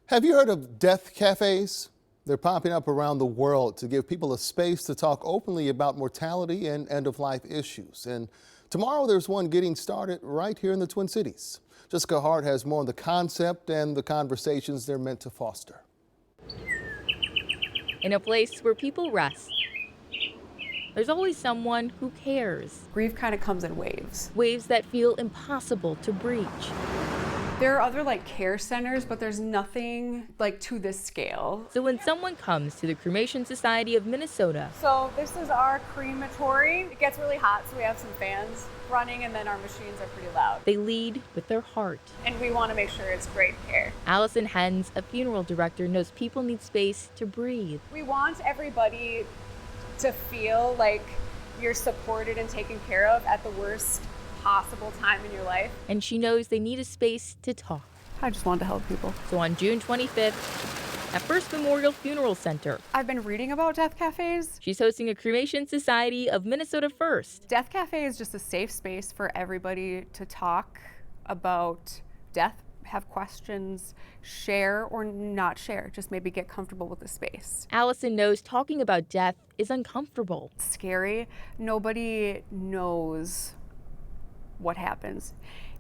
Have you heard of death cafes? They're popping up around the world to give people a space to talk openly about mortality and end-of-life issues. And tomorrow there's one getting started right here in the Twin Cities. Jessica Hart has more on the concept and the conversations they're meant to foster. In a place where people rest, there's always someone who cares. Grief kind of comes in waves. Waves that feel impossible to breach. There are other care centers, but there's nothing to this scale. So when someone comes to the Cremation Society of Minnesota, So this is our crematory. It gets really hot, so we have some fans running, and then our machines are pretty loud. they lead with their heart. And we want to make sure it's great care. Allison Hens, a funeral director, knows people need space to breathe. We want everybody to feel like you're supported and taken care of at the worst possible time in your life. And she knows they need a space to talk. I just wanted to help people. So on June 25th, at First Memorial Funeral Center, I've been reading about death cafes. she's hosting a Cremation Society of Minnesota First. Death cafe is just a safe space for everybody to talk about death, have questions, share or not share, just maybe get comfortable with the space. Allison knows talking about death is uncomfortable. It's scary. Nobody knows what happens.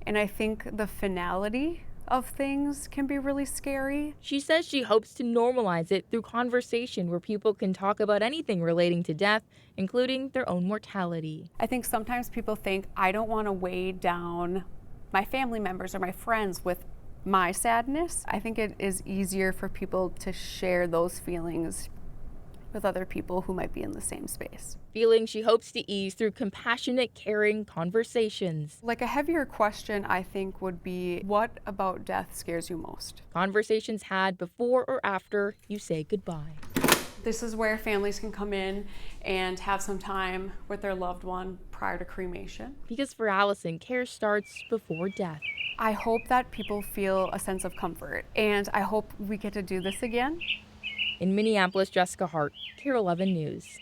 And I think the finality of things can be really scary. She says she hopes to normalize it through conversation where people can talk about anything relating to death, including their own mortality. I think sometimes people think, I don't want to weigh down my family members or my friends with my sadness. I think it is easier for people to share those feelings with other people who might be in the same space. Feeling she hopes to ease through compassionate, caring conversations. A heavier question, I think, would be, what about death scares you most? Conversations had before or after you say goodbye. This is where families can come in and have some time with their loved one prior to cremation. Because for Allison, care starts before death. I hope that people feel a sense of comfort, and I hope we get to do this again. In Minneapolis, Jessica Hart, KARE 11 News.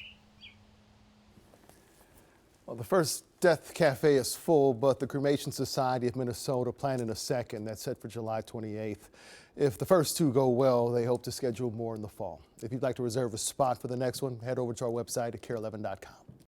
Well, the first death cafe is full, but the Cremation Society of Minnesota planning a second that's set for July 28th. If the first two go well, they hope to schedule more in the fall. If you'd like to reserve a spot for the next one, head over to our website at KARE11.com.